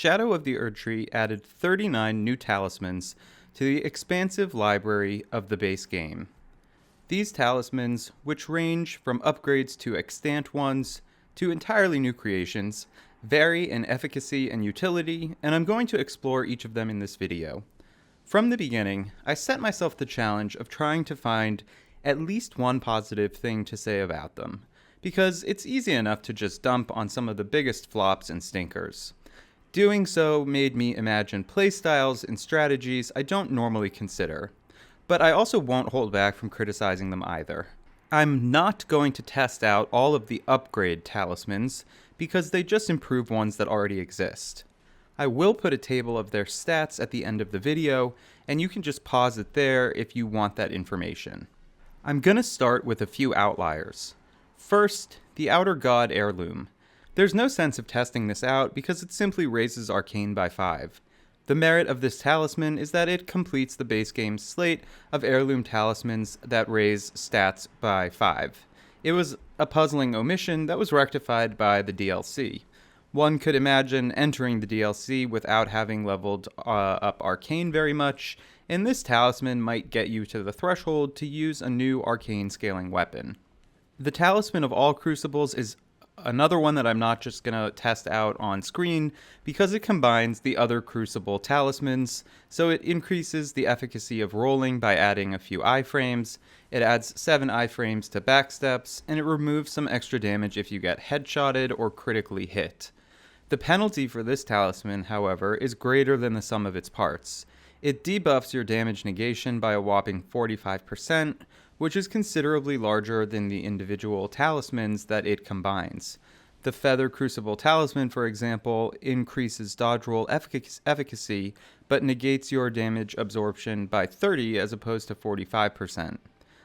Shadow of the Erdtree added 39 new talismans to the expansive library of the base game. These talismans, which range from upgrades to extant ones to entirely new creations, vary in efficacy and utility, and I'm going to explore each of them in this video. From the beginning, I set myself the challenge of trying to find at least one positive thing to say about them, because it's easy enough to just dump on some of the biggest flops and stinkers. Doing so made me imagine playstyles and strategies I don't normally consider, but I also won't hold back from criticizing them either. I'm not going to test out all of the upgrade talismans, because they just improve ones that already exist. I will put a table of their stats at the end of the video, and you can just pause it there if you want that information. I'm gonna start with a few outliers. First, the Outer God Heirloom. There's no sense of testing this out because it simply raises Arcane by 5. The merit of this talisman is that it completes the base game's slate of heirloom talismans that raise stats by 5. It was a puzzling omission that was rectified by the DLC. One could imagine entering the DLC without having leveled up Arcane very much, and this talisman might get you to the threshold to use a new Arcane scaling weapon. The Talisman of All Crucibles is another one that I'm not just going to test out on screen because it combines the other Crucible talismans, so it increases the efficacy of rolling by adding a few iframes, it adds 7 iframes to backsteps, and it removes some extra damage if you get headshotted or critically hit. The penalty for this talisman, however, is greater than the sum of its parts. It debuffs your damage negation by a whopping 45%, which is considerably larger than the individual talismans that it combines. The Feather Crucible Talisman, for example, increases dodge roll efficacy, but negates your damage absorption by 30 as opposed to 45%.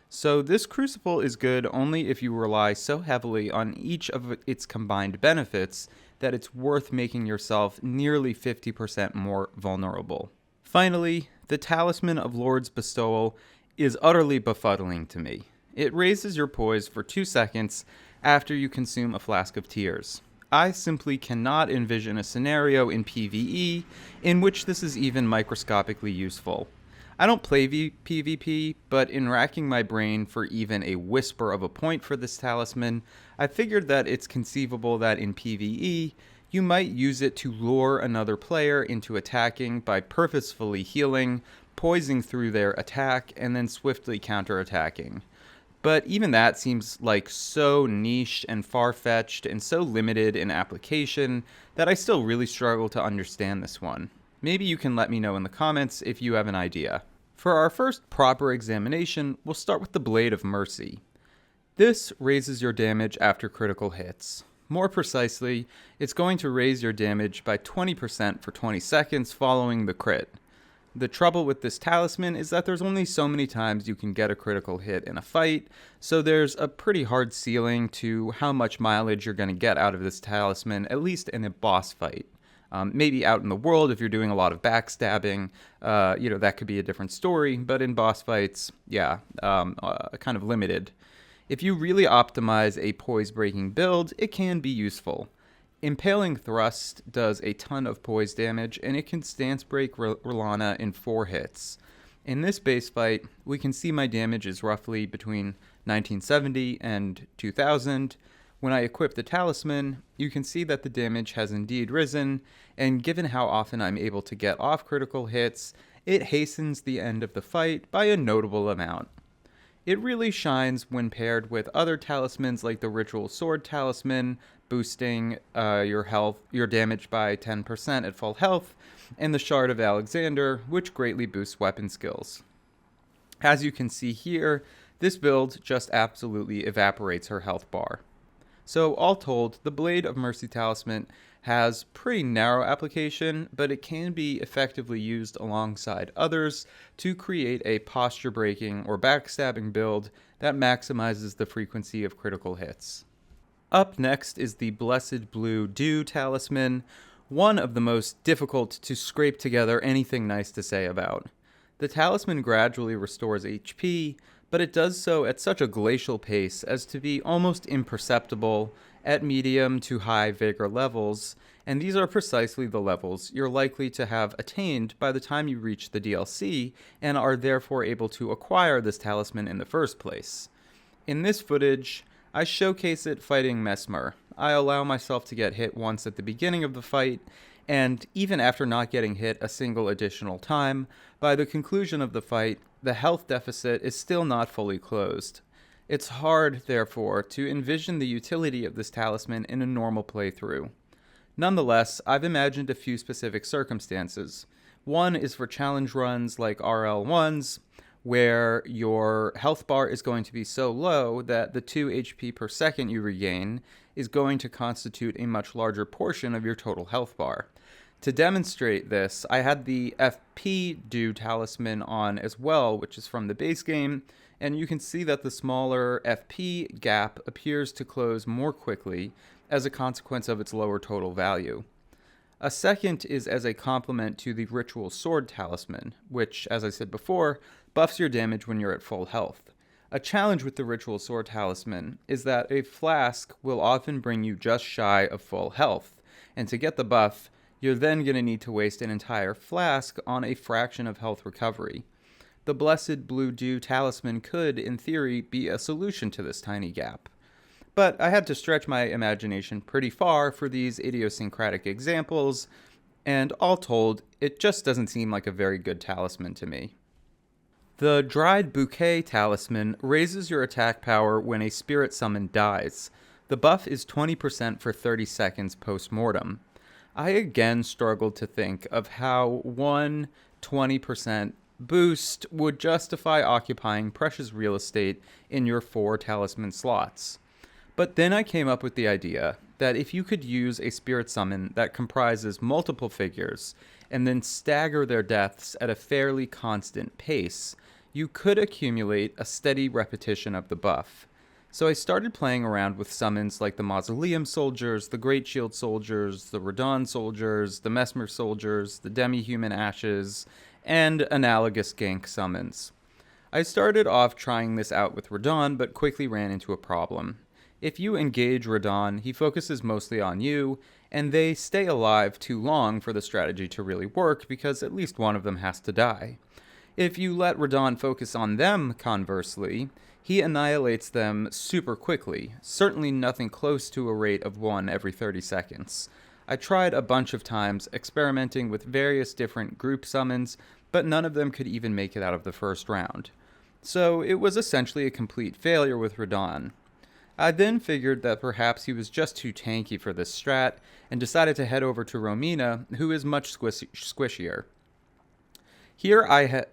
So this Crucible is good only if you rely so heavily on each of its combined benefits that it's worth making yourself nearly 50% more vulnerable. Finally, the Talisman of Lord's Bestowal is utterly befuddling to me. It raises your poise for 2 seconds after you consume a flask of tears. I simply cannot envision a scenario in PvE in which this is even microscopically useful. I don't play PvP, but in racking my brain for even a whisper of a point for this talisman, I figured that it's conceivable that in PvE, you might use it to lure another player into attacking by purposefully healing, poising through their attack, and then swiftly counterattacking. But even that seems like so niche and far-fetched and so limited in application that I still really struggle to understand this one. Maybe you can let me know in the comments if you have an idea. For our first proper examination, we'll start with the Blade of Mercy. This raises your damage after critical hits. More precisely, it's going to raise your damage by 20% for 20 seconds following the crit. The trouble with this talisman is that there's only so many times you can get a critical hit in a fight, so there's a pretty hard ceiling to how much mileage you're going to get out of this talisman, at least in a boss fight. Maybe out in the world, if you're doing a lot of backstabbing, that could be a different story, but in boss fights, kind of limited. If you really optimize a poise-breaking build, it can be useful. Impaling Thrust does a ton of poise damage, and it can stance break Rellana in 4 hits. In this base fight, we can see my damage is roughly between 1970 and 2000. When I equip the talisman, you can see that the damage has indeed risen, and given how often I'm able to get off critical hits, it hastens the end of the fight by a notable amount. It really shines when paired with other talismans like the Ritual Sword Talisman, boosting your damage by 10% at full health, and the Shard of Alexander, which greatly boosts weapon skills. As you can see here, this build just absolutely evaporates her health bar. So all told, the Blade of Mercy Talisman has pretty narrow application, but it can be effectively used alongside others to create a posture-breaking or backstabbing build that maximizes the frequency of critical hits. Up next is the Blessed Blue Dew Talisman, one of the most difficult to scrape together anything nice to say about. The talisman gradually restores HP, but it does so at such a glacial pace as to be almost imperceptible at medium to high vigor levels, and these are precisely the levels you're likely to have attained by the time you reach the DLC and are therefore able to acquire this talisman in the first place. In this footage, I showcase it fighting Mesmer. I allow myself to get hit once at the beginning of the fight, and even after not getting hit a single additional time, by the conclusion of the fight, the health deficit is still not fully closed. It's hard, therefore, to envision the utility of this talisman in a normal playthrough. Nonetheless, I've imagined a few specific circumstances. One is for challenge runs like RL1s, where your health bar is going to be so low that the 2 HP per second you regain is going to constitute a much larger portion of your total health bar. To demonstrate this, I had the FP do talisman on as well, which is from the base game, and you can see that the smaller FP gap appears to close more quickly as a consequence of its lower total value. A second is as a complement to the Ritual Sword Talisman, which, as I said before, buffs your damage when you're at full health. A challenge with the Ritual Sword Talisman is that a flask will often bring you just shy of full health, and to get the buff, you're then going to need to waste an entire flask on a fraction of health recovery. The Blessed Blue Dew Talisman could, in theory, be a solution to this tiny gap. But I had to stretch my imagination pretty far for these idiosyncratic examples, and all told, it just doesn't seem like a very good talisman to me. The Dried Bouquet Talisman raises your attack power when a spirit summon dies. The buff is 20% for 30 seconds post-mortem. I again struggled to think of how one 20% boost would justify occupying precious real estate in your 4 talisman slots. But then I came up with the idea that if you could use a spirit summon that comprises multiple figures and then stagger their deaths at a fairly constant pace, you could accumulate a steady repetition of the buff. So I started playing around with summons like the Mausoleum Soldiers, the Great Shield Soldiers, the Radon Soldiers, the Mesmer Soldiers, the Demi-Human Ashes, and analogous gank summons. I started off trying this out with Radon, but quickly ran into a problem. If you engage Radon, he focuses mostly on you, and they stay alive too long for the strategy to really work because at least one of them has to die. If you let Radon focus on them, conversely, he annihilates them super quickly, certainly nothing close to a rate of 1 every 30 seconds. I tried a bunch of times experimenting with various different group summons, but none of them could even make it out of the first round. So it was essentially a complete failure with Radon. I then figured that perhaps he was just too tanky for this strat, and decided to head over to Romina, who is much squishier. Here I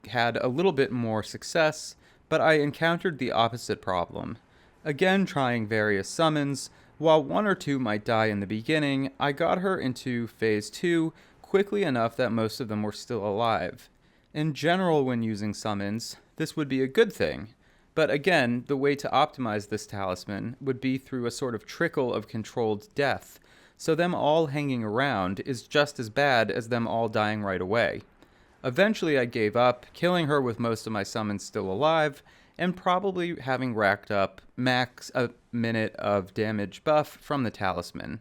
had a little bit more success, but I encountered the opposite problem. Again trying various summons, while 1 or 2 might die in the beginning, I got her into phase 2 quickly enough that most of them were still alive. In general, when using summons, this would be a good thing. But again, the way to optimize this talisman would be through a sort of trickle of controlled death, so them all hanging around is just as bad as them all dying right away. Eventually I gave up, killing her with most of my summons still alive, and probably having racked up max a minute of damage buff from the talisman.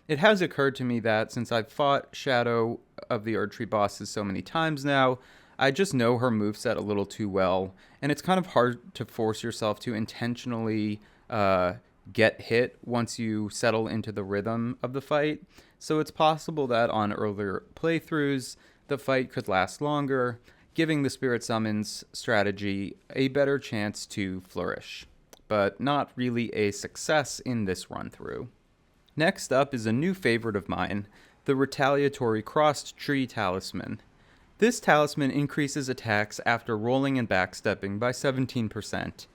It has occurred to me that since I've fought Shadow of the Erdtree bosses so many times now, I just know her moveset a little too well, and it's kind of hard to force yourself to intentionally get hit once you settle into the rhythm of the fight. So it's possible that on earlier playthroughs, the fight could last longer, giving the Spirit Summons strategy a better chance to flourish, but not really a success in this run-through. Next up is a new favorite of mine, the Retaliatory Crossed Tree Talisman. This talisman increases attacks after rolling and backstepping by 17%.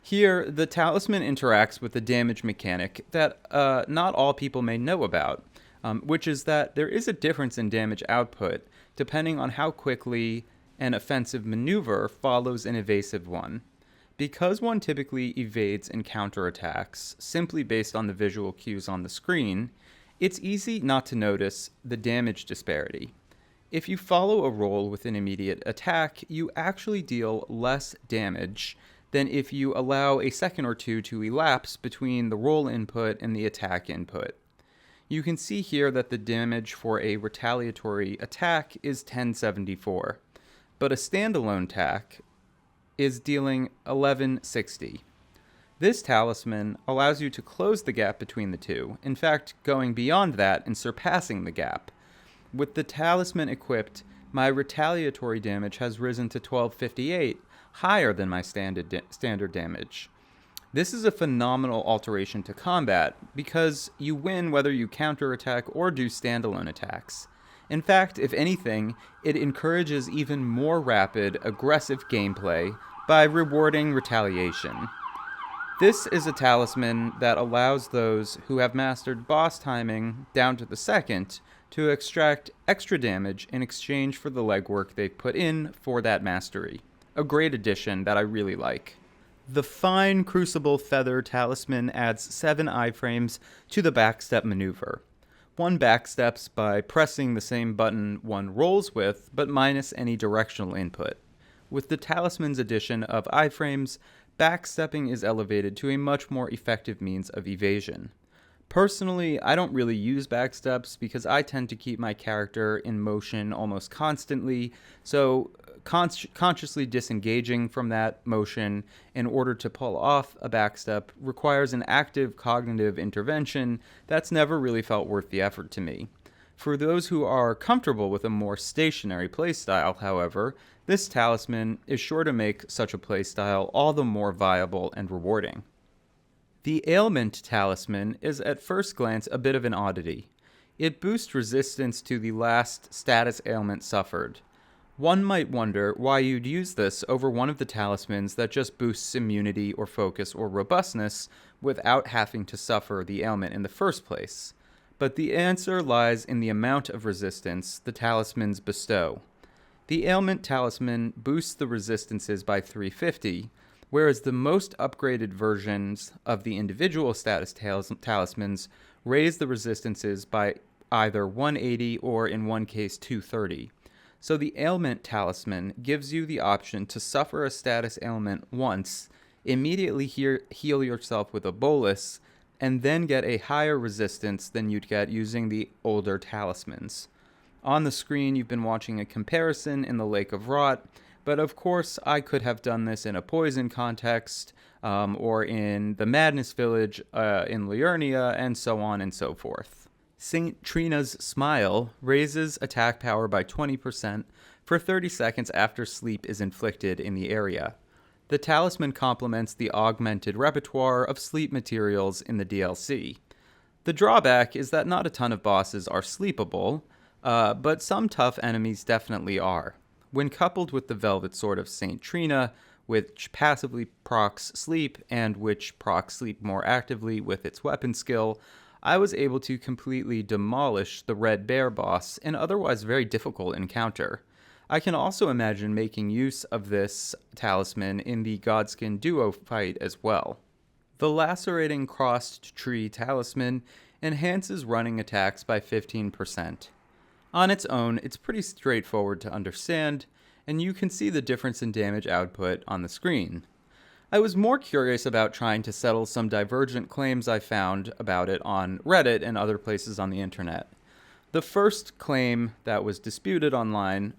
Here, the talisman interacts with the damage mechanic that not all people may know about, which is that there is a difference in damage output depending on how quickly an offensive maneuver follows an evasive one. Because one typically evades and counterattacks simply based on the visual cues on the screen, it's easy not to notice the damage disparity. If you follow a roll with an immediate attack, you actually deal less damage than if you allow a second or two to elapse between the roll input and the attack input. You can see here that the damage for a retaliatory attack is 1074, but a standalone attack is dealing 1160. This talisman allows you to close the gap between the two, in fact, going beyond that and surpassing the gap. With the talisman equipped, my retaliatory damage has risen to 1258, higher than my standard damage. This is a phenomenal alteration to combat, because you win whether you counterattack or do standalone attacks. In fact, if anything, it encourages even more rapid, aggressive gameplay by rewarding retaliation. This is a talisman that allows those who have mastered boss timing down to the second to extract extra damage in exchange for the legwork they've put in for that mastery. A great addition that I really like. The fine Crucible Feather Talisman adds 7 iframes to the backstep maneuver. One backsteps by pressing the same button one rolls with, but minus any directional input. With the talisman's addition of iframes, backstepping is elevated to a much more effective means of evasion. Personally, I don't really use backsteps because I tend to keep my character in motion almost constantly, so consciously disengaging from that motion in order to pull off a backstep requires an active cognitive intervention that's never really felt worth the effort to me. For those who are comfortable with a more stationary playstyle, however, this talisman is sure to make such a playstyle all the more viable and rewarding. The Ailment Talisman is at first glance a bit of an oddity. It boosts resistance to the last status ailment suffered. One might wonder why you'd use this over one of the talismans that just boosts immunity or focus or robustness without having to suffer the ailment in the first place. But the answer lies in the amount of resistance the talismans bestow. The Ailment Talisman boosts the resistances by 350, whereas the most upgraded versions of the individual status talismans raise the resistances by either 180 or, in one case, 230. So the Ailment Talisman gives you the option to suffer a status ailment once, immediately heal yourself with a bolus, and then get a higher resistance than you'd get using the older talismans. On the screen, you've been watching a comparison in the Lake of Rot, but of course I could have done this in a poison context, or in the Madness Village in Liurnia, and so on and so forth. St. Trina's Smile raises attack power by 20% for 30 seconds after sleep is inflicted in the area. The talisman complements the augmented repertoire of sleep materials in the DLC. The drawback is that not a ton of bosses are sleepable, but some tough enemies definitely are. When coupled with the Velvet Sword of St. Trina, which passively procs sleep and which procs sleep more actively with its weapon skill, I was able to completely demolish the Red Bear boss, an otherwise very difficult encounter. I can also imagine making use of this talisman in the Godskin duo fight as well. The Lacerating Crossed Tree Talisman enhances running attacks by 15%. On its own, it's pretty straightforward to understand, and you can see the difference in damage output on the screen. I was more curious about trying to settle some divergent claims I found about it on Reddit and other places on the internet. The first claim that was disputed online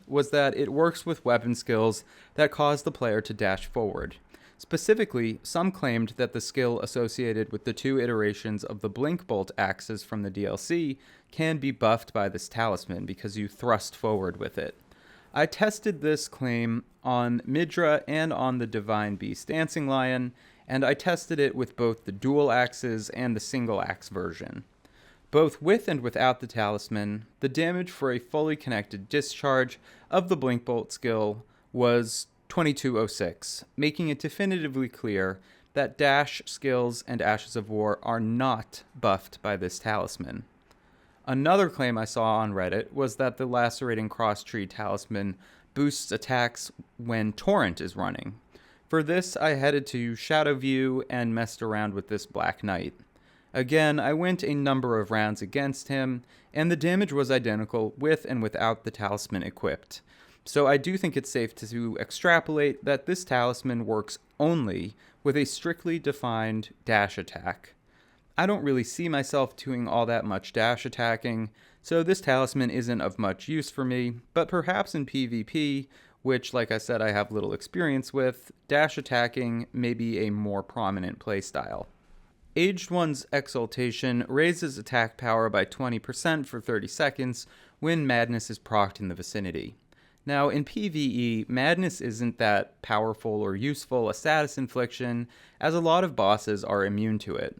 was that it works with weapon skills that cause the player to dash forward. Specifically, some claimed that the skill associated with the 2 iterations of the Blink Bolt axes from the DLC can be buffed by this talisman because you thrust forward with it. I tested this claim on Midra and on the Divine Beast Dancing Lion, and I tested it with both the dual axes and the single axe version. Both with and without the talisman, the damage for a fully connected discharge of the Blink Bolt skill was 2206, making it definitively clear that dash skills and Ashes of War are not buffed by this talisman. Another claim I saw on Reddit was that the Lacerating Cross Tree Talisman boosts attacks when Torrent is running. For this, I headed to Shadowview and messed around with this Black Knight. Again, I went a number of rounds against him, and the damage was identical with and without the talisman equipped. So I do think it's safe to extrapolate that this talisman works only with a strictly defined dash attack. I don't really see myself doing all that much dash attacking, so this talisman isn't of much use for me, but perhaps in PvP, which, like I said, I have little experience with, dash attacking may be a more prominent playstyle. Aged One's Exaltation raises attack power by 20% for 30 seconds when Madness is procced in the vicinity. Now, in PvE, Madness isn't that powerful or useful a status infliction, as a lot of bosses are immune to it.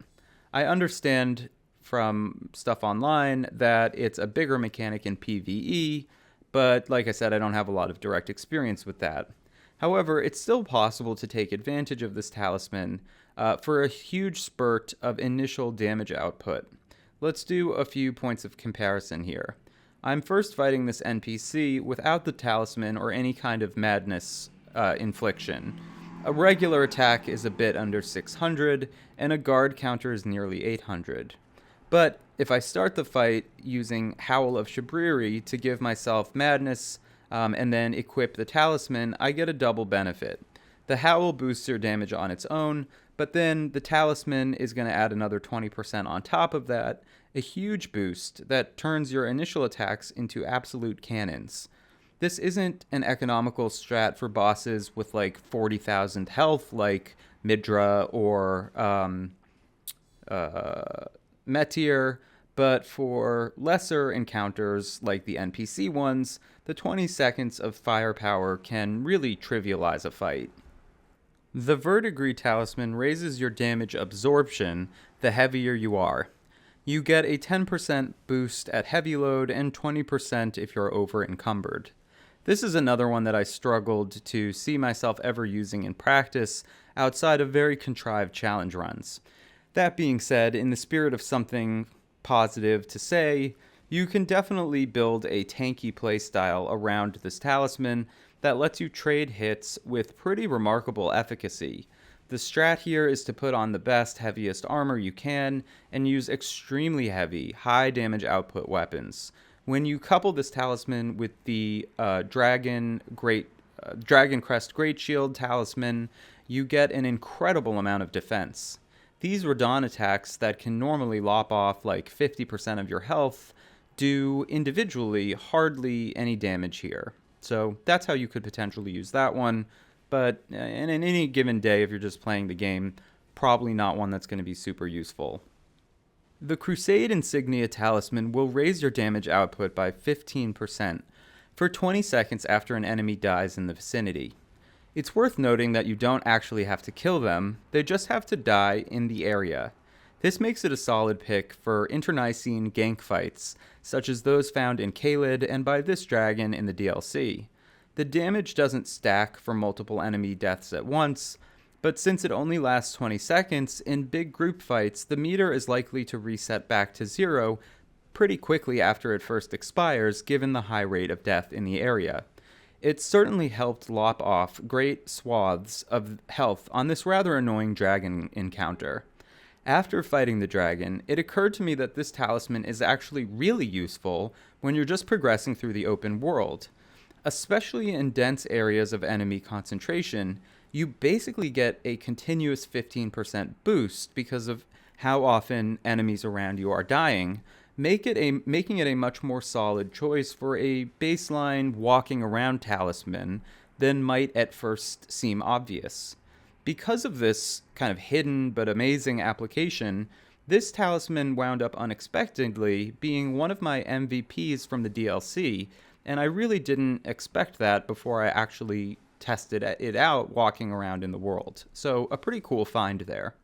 I understand from stuff online that it's a bigger mechanic in PvE, but like I said, I don't have a lot of direct experience with that. However, it's still possible to take advantage of this talisman for a huge spurt of initial damage output. Let's do a few points of comparison here. I'm first fighting this NPC without the talisman or any kind of madness infliction. A regular attack is a bit under 600, and a guard counter is nearly 800. But if I start the fight using Howl of Shabriri to give myself madness and then equip the talisman, I get a double benefit. The Howl boosts your damage on its own, but then the talisman is going to add another 20% on top of that, a huge boost that turns your initial attacks into absolute cannons. This isn't an economical strat for bosses with like 40,000 health like Midra or Meteor, but for lesser encounters like the NPC ones, the 20 seconds of firepower can really trivialize a fight. The Verdigris Talisman raises your damage absorption the heavier you are. You get a 10% boost at heavy load and 20% if you're over encumbered. This is another one that I struggled to see myself ever using in practice outside of very contrived challenge runs. That being said, in the spirit of something positive to say, you can definitely build a tanky playstyle around this talisman that lets you trade hits with pretty remarkable efficacy. The strat here is to put on the best, heaviest armor you can and use extremely heavy, high damage output weapons. When you couple this talisman with the Dragon Crest Great Shield talisman, you get an incredible amount of defense. These Radon attacks that can normally lop off like 50% of your health do individually hardly any damage here. So that's how you could potentially use that one. But in any given day, if you're just playing the game, probably not one that's going to be super useful. The Crusade Insignia Talisman will raise your damage output by 15% for 20 seconds after an enemy dies in the vicinity. It's worth noting that you don't actually have to kill them, they just have to die in the area. This makes it a solid pick for internecine gank fights, such as those found in Caelid and by this dragon in the DLC. The damage doesn't stack for multiple enemy deaths at once, but since it only lasts 20 seconds, in big group fights, the meter is likely to reset back to 0 pretty quickly after it first expires, given the high rate of death in the area. It certainly helped lop off great swaths of health on this rather annoying dragon encounter. After fighting the dragon, it occurred to me that this talisman is actually really useful when you're just progressing through the open world. Especially in dense areas of enemy concentration, you basically get a continuous 15% boost because of how often enemies around you are dying, making it a much more solid choice for a baseline walking around talisman than might at first seem obvious. Because of this kind of hidden but amazing application, this talisman wound up unexpectedly being one of my MVPs from the DLC, and I really didn't expect that before I actually tested it out walking around in the world. So a pretty cool find there.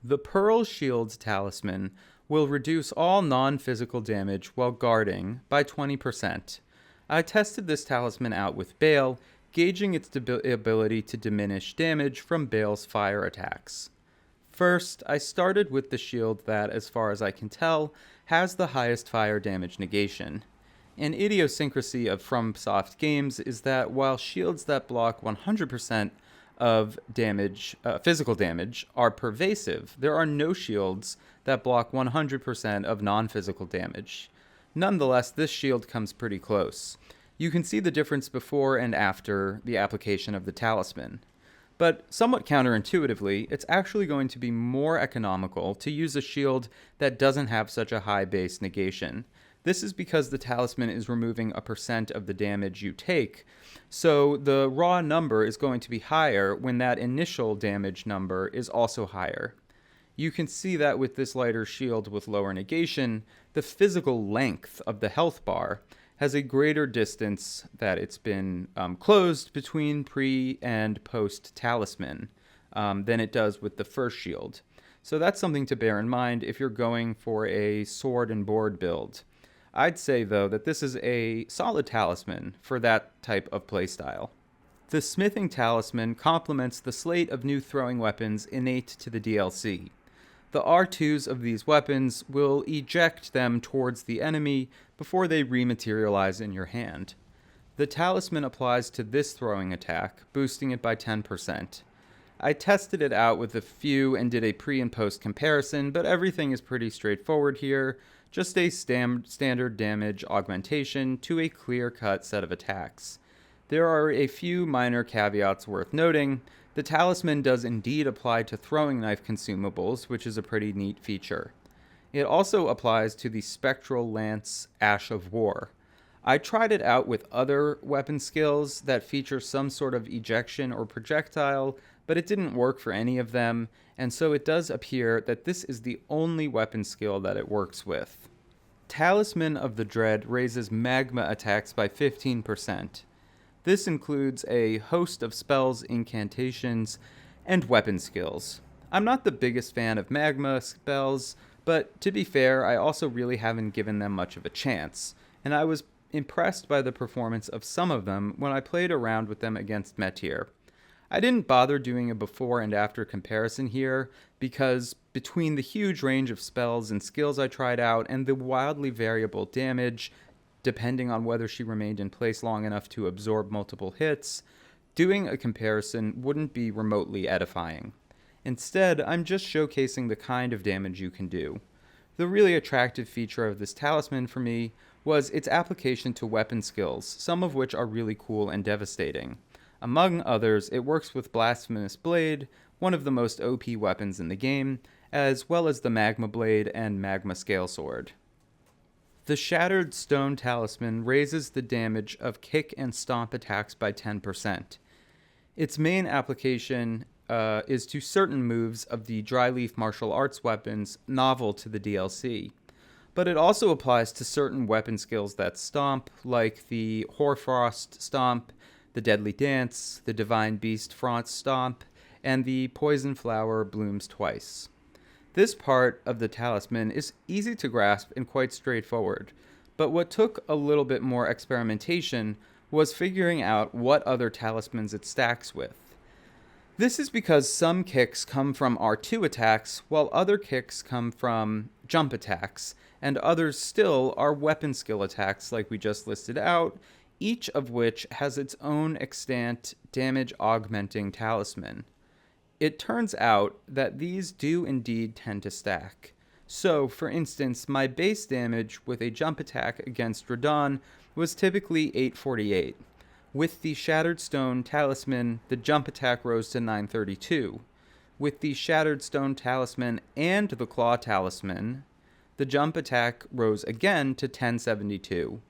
The Pearl Shields Talisman will reduce all non-physical damage while guarding by 20%. I tested this talisman out with Bale, gauging its ability to diminish damage from Bale's fire attacks. First, I started with the shield that, as far as I can tell, has the highest fire damage negation. An idiosyncrasy of FromSoft games is that while shields that block 100% of damage, physical damage, are pervasive, there are no shields that block 100% of non-physical damage. Nonetheless, this shield comes pretty close. You can see the difference before and after the application of the talisman. But somewhat counterintuitively, it's actually going to be more economical to use a shield that doesn't have such a high base negation. This is because the talisman is removing a percent of the damage you take, so the raw number is going to be higher when that initial damage number is also higher. You can see that with this lighter shield with lower negation, the physical length of the health bar has a greater distance that it's been closed between pre and post talisman than it does with the first shield. So that's something to bear in mind if you're going for a sword and board build. I'd say, though, that this is a solid talisman for that type of playstyle. The smithing talisman complements the slate of new throwing weapons innate to the DLC. The R2s of these weapons will eject them towards the enemy before they rematerialize in your hand. The talisman applies to this throwing attack, boosting it by 10%. I tested it out with a few and did a pre and post comparison, but everything is pretty straightforward here, just a standard damage augmentation to a clear-cut set of attacks. There are a few minor caveats worth noting. The talisman does indeed apply to throwing knife consumables, which is a pretty neat feature. It also applies to the Spectral Lance Ash of War. I tried it out with other weapon skills that feature some sort of ejection or projectile, but it didn't work for any of them, and so it does appear that this is the only weapon skill that it works with. Talisman of the Dread raises magma attacks by 15%. This includes a host of spells, incantations, and weapon skills. I'm not the biggest fan of magma spells, but to be fair, I also really haven't given them much of a chance, and I was impressed by the performance of some of them when I played around with them against Metier. I didn't bother doing a before and after comparison here because between the huge range of spells and skills I tried out and the wildly variable damage, depending on whether she remained in place long enough to absorb multiple hits, doing a comparison wouldn't be remotely edifying. Instead, I'm just showcasing the kind of damage you can do. The really attractive feature of this talisman for me was its application to weapon skills, some of which are really cool and devastating. Among others, it works with Blasphemous Blade, one of the most OP weapons in the game, as well as the Magma Blade and Magma Scale Sword. The Shattered Stone Talisman raises the damage of kick and stomp attacks by 10%. Its main application is to certain moves of the Dryleaf martial arts weapons novel to the DLC, but it also applies to certain weapon skills that stomp, like the Hoarfrost Stomp, the Deadly Dance, the Divine Beast Front Stomp, and the Poison Flower Blooms Twice. This part of the talisman is easy to grasp and quite straightforward, but what took a little bit more experimentation was figuring out what other talismans it stacks with. This is because some kicks come from R2 attacks, while other kicks come from jump attacks, and others still are weapon skill attacks like we just listed out, each of which has its own extant damage augmenting talisman. It turns out that these do indeed tend to stack. So, for instance, my base damage with a jump attack against Radon was typically 848. With the Shattered Stone Talisman, the jump attack rose to 932. With the Shattered Stone Talisman and the Claw Talisman, the jump attack rose again to 1072.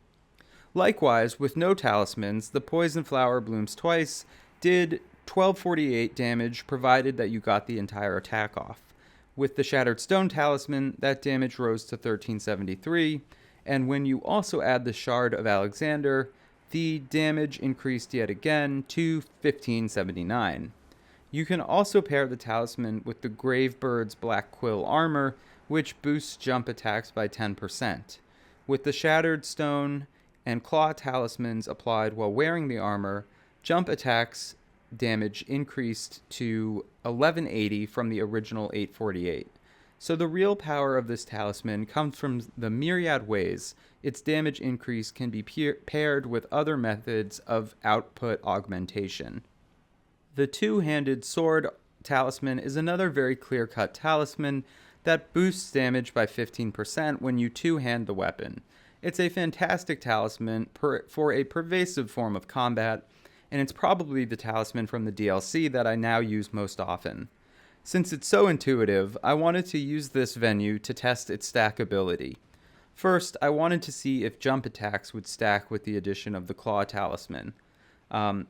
Likewise, with no talismans, the Poison Flower Blooms Twice did 1248 damage provided that you got the entire attack off. With the Shattered Stone Talisman, that damage rose to 1373, and when you also add the Shard of Alexander, the damage increased yet again to 1579. You can also pair the talisman with the Gravebird's Black Quill armor, which boosts jump attacks by 10%. With the Shattered Stone and Claw talismans applied while wearing the armor, jump attacks damage increased to 1180 from the original 848. So the real power of this talisman comes from the myriad ways its damage increase can be paired with other methods of output augmentation. The two-handed sword talisman is another very clear-cut talisman that boosts damage by 15% when you two-hand the weapon. It's a fantastic talisman for a pervasive form of combat, and it's probably the talisman from the DLC that I now use most often. Since it's so intuitive, I wanted to use this venue to test its stackability. First, I wanted to see if jump attacks would stack with the addition of the Claw Talisman.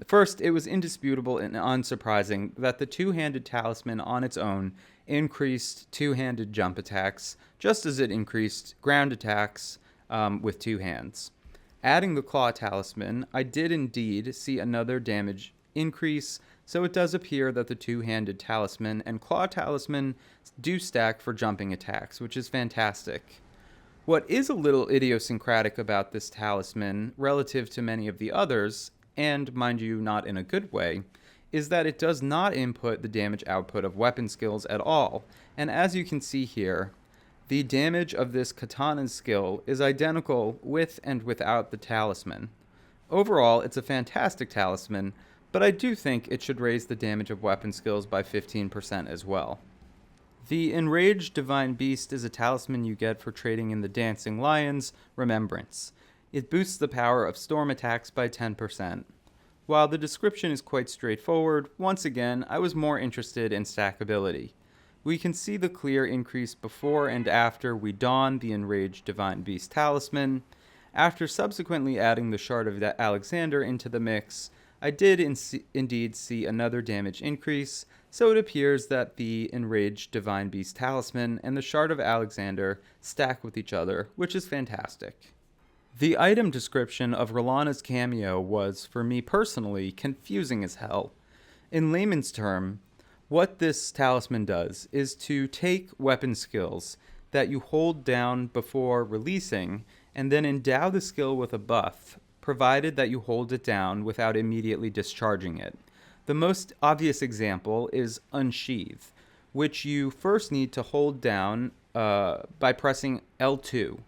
First, it was indisputable and unsurprising that the two-handed talisman on its own increased two-handed jump attacks, just as it increased ground attacks with two hands. Adding the Claw Talisman, I did indeed see another damage increase, so it does appear that the two-handed talisman and Claw Talisman do stack for jumping attacks, which is fantastic. What is a little idiosyncratic about this talisman, relative to many of the others, and mind you, not in a good way, is that it does not input the damage output of weapon skills at all, and as you can see here, the damage of this katana's skill is identical with and without the talisman. Overall, it's a fantastic talisman, but I do think it should raise the damage of weapon skills by 15% as well. The Enraged Divine Beast is a talisman you get for trading in the Dancing Lion's Remembrance. It boosts the power of storm attacks by 10%. While the description is quite straightforward, once again, I was more interested in stackability. We can see the clear increase before and after we don the Enraged Divine Beast talisman. After subsequently adding the Shard of Alexander into the mix, I did indeed see another damage increase, so it appears that the Enraged Divine Beast talisman and the Shard of Alexander stack with each other, which is fantastic. The item description of Rellana's Cameo was, for me personally, confusing as hell. In layman's term, what this talisman does is to take weapon skills that you hold down before releasing and then endow the skill with a buff, provided that you hold it down without immediately discharging it. The most obvious example is Unsheath, which you first need to hold down by pressing L2.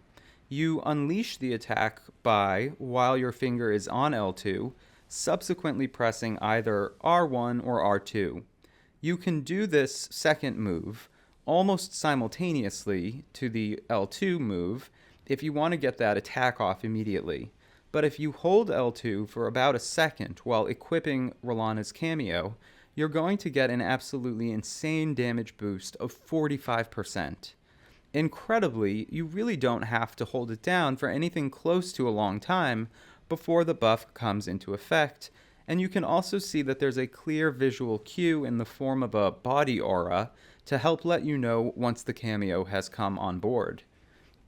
You unleash the attack by, while your finger is on L2, subsequently pressing either R1 or R2. You can do this second move almost simultaneously to the L2 move if you want to get that attack off immediately. But if you hold L2 for about a second while equipping Rellana's Cameo, you're going to get an absolutely insane damage boost of 45%. Incredibly, you really don't have to hold it down for anything close to a long time before the buff comes into effect, and you can also see that there's a clear visual cue in the form of a body aura to help let you know once the Cameo has come on board.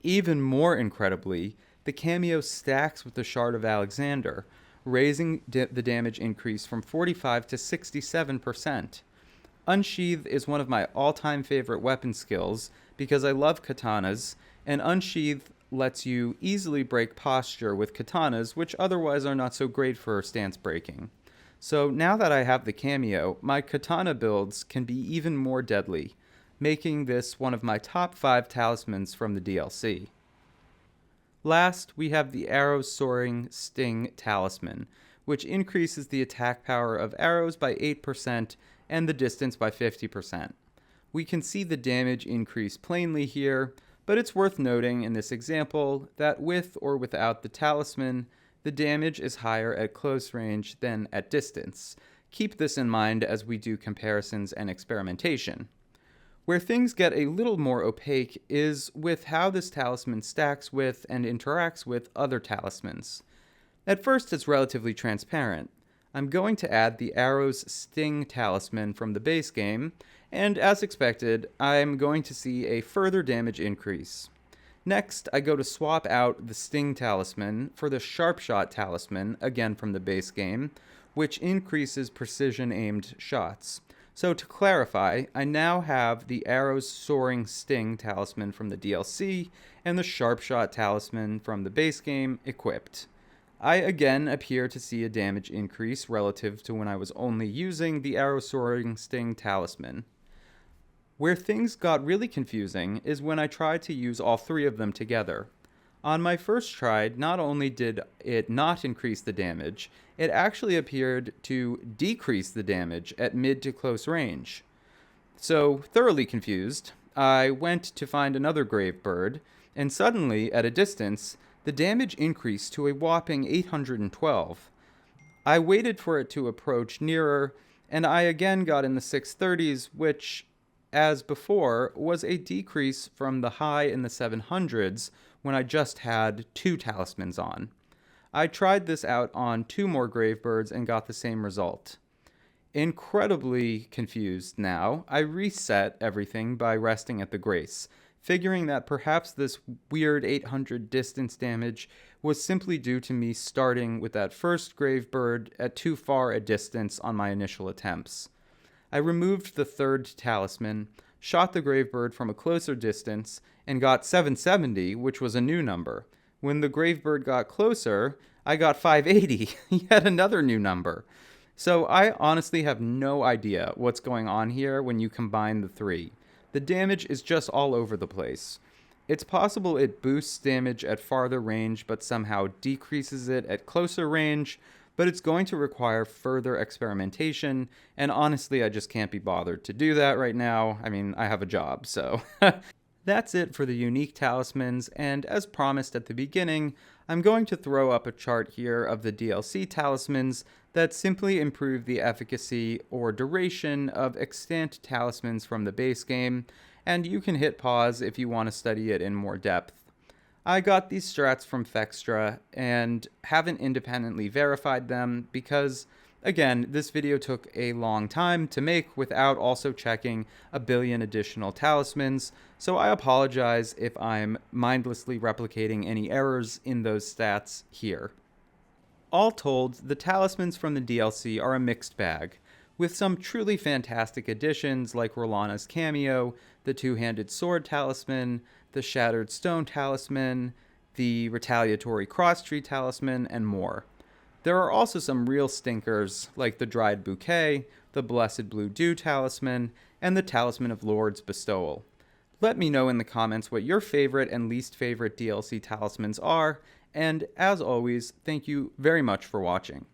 Even more incredibly, the Cameo stacks with the Shard of Alexander, raising the damage increase from 45 to 67%. Unsheath is one of my all-time favorite weapon skills because I love katanas, and Unsheath lets you easily break posture with katanas, which otherwise are not so great for stance breaking. So now that I have the Cameo, my katana builds can be even more deadly, making this one of my top 5 talismans from the DLC. Last, we have the Arrow's Soaring Sting Talisman, which increases the attack power of arrows by 8% and the distance by 50%. We can see the damage increase plainly here, but it's worth noting in this example that with or without the talisman, the damage is higher at close range than at distance. Keep this in mind as we do comparisons and experimentation. Where things get a little more opaque is with how this talisman stacks with and interacts with other talismans. At first, it's relatively transparent. I'm going to add the Arrow's Sting Talisman from the base game, and as expected, I'm going to see a further damage increase. Next, I go to swap out the Sting Talisman for the Sharpshot Talisman, again from the base game, which increases precision-aimed shots. So to clarify, I now have the Arrow's Soaring Sting Talisman from the DLC and the Sharpshot Talisman from the base game equipped. I again appear to see a damage increase relative to when I was only using the Arrow Soaring Sting Talisman. Where things got really confusing is when I tried to use all 3 of them together. On my first try, not only did it not increase the damage, it actually appeared to decrease the damage at mid to close range. So, thoroughly confused, I went to find another grave bird, and suddenly, at a distance, the damage increased to a whopping 812. I waited for it to approach nearer, and I again got in the 630s, which, as before, was a decrease from the high in the 700s when I just had 2 talismans on. I tried this out on 2 more Gravebirds and got the same result. Incredibly confused now, I reset everything by resting at the Grace, figuring that perhaps this weird 800 distance damage was simply due to me starting with that first Gravebird at too far a distance on my initial attempts. I removed the 3rd talisman, shot the Gravebird from a closer distance, and got 770, which was a new number. When the Gravebird got closer, I got 580, yet another new number. So I honestly have no idea what's going on here when you combine the 3. The damage is just all over the place. It's possible it boosts damage at farther range but somehow decreases it at closer range, but it's going to require further experimentation, and honestly I just can't be bothered to do that right now. I mean, I have a job, so... That's it for the unique talismans, and as promised at the beginning, I'm going to throw up a chart here of the DLC talismans that simply improve the efficacy or duration of extant talismans from the base game, and you can hit pause if you want to study it in more depth. I got these strats from Fextra and haven't independently verified them because, again, this video took a long time to make without also checking a billion additional talismans, so I apologize if I'm mindlessly replicating any errors in those stats here. All told, the talismans from the DLC are a mixed bag, with some truly fantastic additions like Rellana's Cameo, the Two-Handed Sword Talisman, the Shattered Stone Talisman, the Retaliatory Crosstree Talisman, and more. There are also some real stinkers, like the Dried Bouquet, the Blessed Blue Dew Talisman, and the Talisman of Lord's Bestowal. Let me know in the comments what your favorite and least favorite DLC talismans are, and as always, thank you very much for watching.